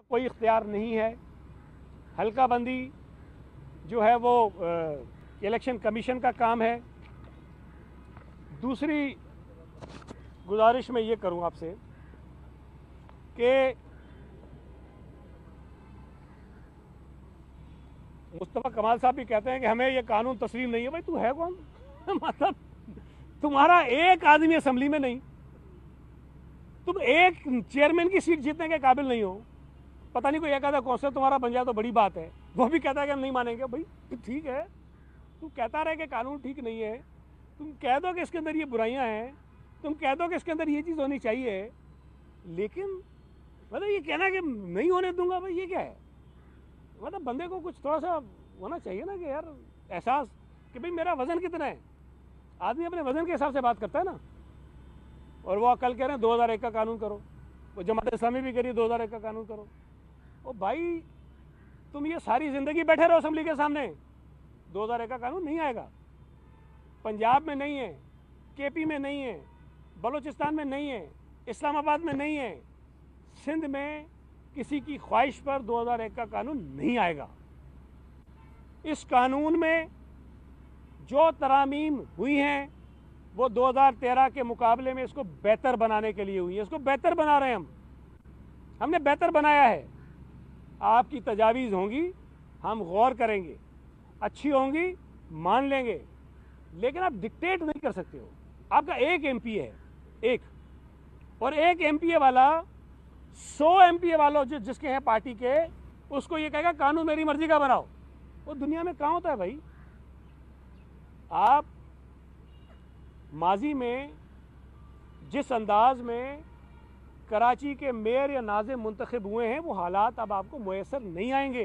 कोई इख्तियार नहीं है। हल्का बंदी जो है वो इलेक्शन कमीशन का काम है। दूसरी गुजारिश मैं ये करूं आपसे कि मुस्तफ़ा कमाल साहब भी कहते हैं कि हमें ये कानून तस्लीम नहीं है। भाई तू है कौन? मतलब तुम्हारा एक आदमी असेंबली में नहीं, तुम एक चेयरमैन की सीट जीतने के काबिल नहीं हो। पता नहीं कोई एक आधा कौंसिलर तुम्हारा बन जाए तो बड़ी बात है। वो भी कहता है कि हम नहीं मानेंगे। भाई ठीक है, तू कहता रहे कि कानून ठीक नहीं है, तुम कह दो कि इसके अंदर ये बुराइयां हैं, तुम कह दो कि इसके अंदर ये चीज़ होनी चाहिए, लेकिन मतलब ये कहना कि नहीं होने दूंगा, भाई ये क्या है? मतलब बंदे को कुछ थोड़ा सा होना चाहिए ना कि यार एहसास कि भाई मेरा वजन कितना है। आदमी अपने वजन के हिसाब से बात करता है ना। और वो कल कह रहे हैं 2001 का कानून करो, वो जमात इस्लामी भी कह रही है 2001 का कानून करो। ओ भाई तुम ये सारी जिंदगी बैठे रहो असेंबली के सामने, 2001 का कानून नहीं आएगा। पंजाब में नहीं है, केपी में नहीं है, बलूचिस्तान में नहीं है, इस्लामाबाद में नहीं है, सिंध में किसी की ख्वाहिश पर 2001 का कानून नहीं आएगा। इस कानून में जो तरामीम हुई हैं वो 2013 के मुकाबले में इसको बेहतर बनाने के लिए हुई है। इसको बेहतर बना रहे हैं हमने बेहतर बनाया है। आपकी तजावीज़ होंगी, हम गौर करेंगे, अच्छी होंगी मान लेंगे, लेकिन आप डिक्टेट नहीं कर सकते हो। आपका एक एमपी है, एक, और एक एमपीए वाला 100 एमपीए वालों जिसके हैं पार्टी के, उसको ये कहेगा कानून मेरी मर्जी का बनाओ। वो दुनिया में कहाँ होता है भाई? आप माजी में जिस अंदाज में कराची के मेयर या नाज़िम मुंतखब हुए हैं, वो हालात अब आपको मुयसर नहीं आएंगे।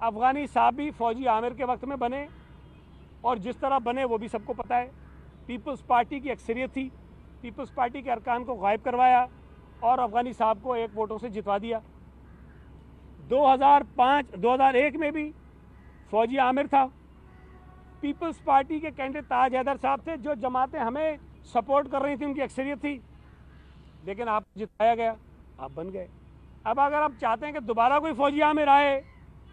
अफगानी साहब भी फौजी आमिर के वक्त में बने, और जिस तरह बने वो भी सबको पता है। पीपल्स पार्टी की अक्सरियत थी, पीपल्स पार्टी के अरकान को गायब करवाया और अफगानी साहब को 1 वोटों से जितवा दिया। 2001 में भी फौजी आमिर था, पीपल्स पार्टी के कैंडिडेट ताज हैदर साहब थे, जो जमातें हमें सपोर्ट कर रही थी उनकी अक्सरियत थी, लेकिन आप जिताया गया, आप बन गए। अब अगर आप चाहते हैं कि दोबारा कोई फौजी आमिर आए,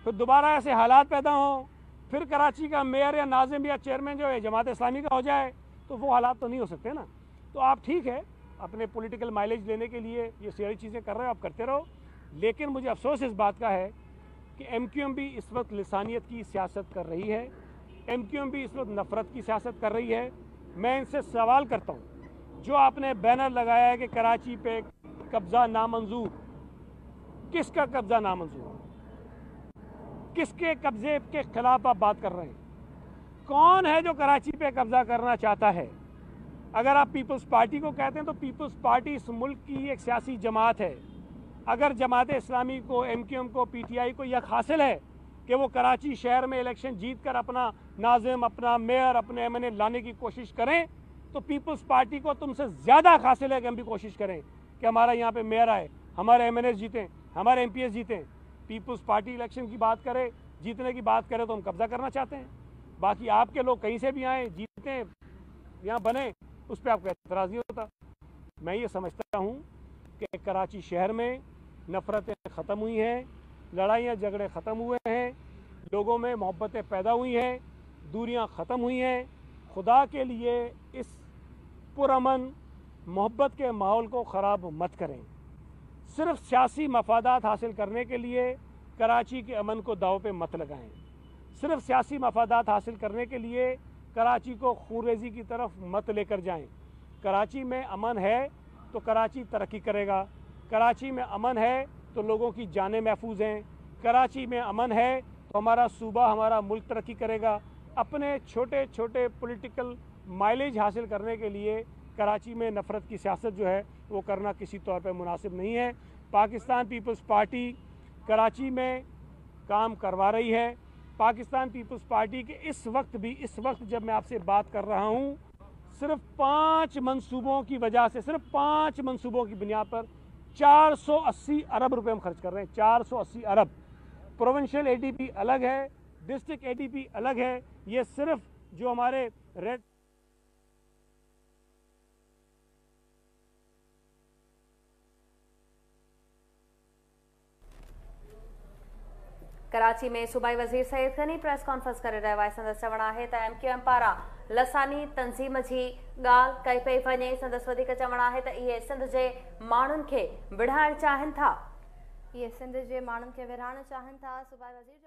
फिर दोबारा ऐसे हालात पैदा हों, फिर कराची का मेयर या नाजिम या चेयरमैन जो है जमात इस्लामी का हो जाए, तो वो हालात तो नहीं हो सकते ना। तो आप ठीक है अपने पॉलिटिकल माइलेज लेने के लिए ये सारी चीज़ें कर रहे हो, आप करते रहो, लेकिन मुझे अफसोस इस बात का है कि एमक्यूएम भी इस वक्त लिसानियत की सियासत कर रही है, एमक्यूएम भी इस वक्त नफरत की सियासत कर रही है। मैं इनसे सवाल करता हूँ, जो आपने बैनर लगाया है कि कराची पे कब्जा नामंजूर, किसका कब्जा नामंजूर? किसके कब्जे के खिलाफ आप बात कर रहे हैं? कौन है जो कराची पे कब्जा करना चाहता है? अगर आप पीपल्स पार्टी को कहते हैं तो पीपल्स पार्टी इस मुल्क की एक सियासी जमात है। अगर जमात इस्लामी को, एमक्यूएम को, पीटीआई को यह हासिल है कि वो कराची शहर में इलेक्शन जीत कर अपना नाजिम, अपना मेयर, अपने एमएनए लाने की कोशिश करें, तो पीपल्स पार्टी को तुमसे ज़्यादा हासिल है कि हम भी कोशिश करें कि हमारा यहाँ पे मेयर आए, हमारे एमएनए जीतें, हमारे एमपीएस जीतें। पीपल्स पार्टी इलेक्शन की बात करे, जीतने की बात करे, तो हम कब्जा करना चाहते हैं। बाकी आपके लोग कहीं से भी आए, जीतें, यहाँ बने, उस पर आपका एतराज़ नहीं होता। मैं ये समझता हूँ कि कराची शहर में नफ़रतें ख़त्म हुई हैं, लड़ाइयाँ झगड़े ख़त्म हुए हैं, लोगों में मोहब्बतें पैदा हुई हैं, दूरियाँ ख़त्म हुई हैं। खुदा के लिए इस पुरअमन मोहब्बत के माहौल को ख़राब मत करें। सिर्फ सियासी मफादात हासिल करने के लिए कराची के अमन को दाव पे मत लगाएं। सिर्फ सियासी मफादात हासिल करने के लिए कराची को खूनरेज़ी की तरफ मत लेकर जाएं। कराची में अमन है तो कराची तरक्की करेगा, कराची में अमन है तो लोगों की जानें महफूज हैं, कराची में अमन है तो हमारा सूबा, हमारा मुल्क तरक्की करेगा। अपने छोटे छोटे पॉलिटिकल माइलेज हासिल करने के लिए कराची में नफ़रत की सियासत जो है वो करना किसी तौर पर मुनासिब नहीं है। पाकिस्तान पीपल्स पार्टी कराची में काम करवा रही है। पाकिस्तान पीपल्स पार्टी के इस वक्त जब मैं आपसे बात कर रहा हूँ, सिर्फ 5 मंसूबों की वजह से, सिर्फ 5 मंसूबों की बुनियाद पर 480 अरब रुपए हम खर्च कर रहे हैं। 480 अरब। प्रोविंशियल एडीपी अलग है, डिस्ट्रिक्ट एडीपी अलग है। ये सिर्फ जो हमारे रेड कराची में सूबाई वज़ीर सईद गनी प्रेस कॉन्फ्रेंस करे रहियो आहे। संदसि चवणु आहे त MQM पारां लसानी तंज़ीम जी ॻाल्हि कई पई वञे। संदसि वधीक चवणु आहे त इहे सिंध जे माण्हुनि खे विढ़ाइणु चाहिनि था। इहे सिंध जे माण्हुनि खे विढ़ाइणु चाहिनि था। सूबाई वज़ीर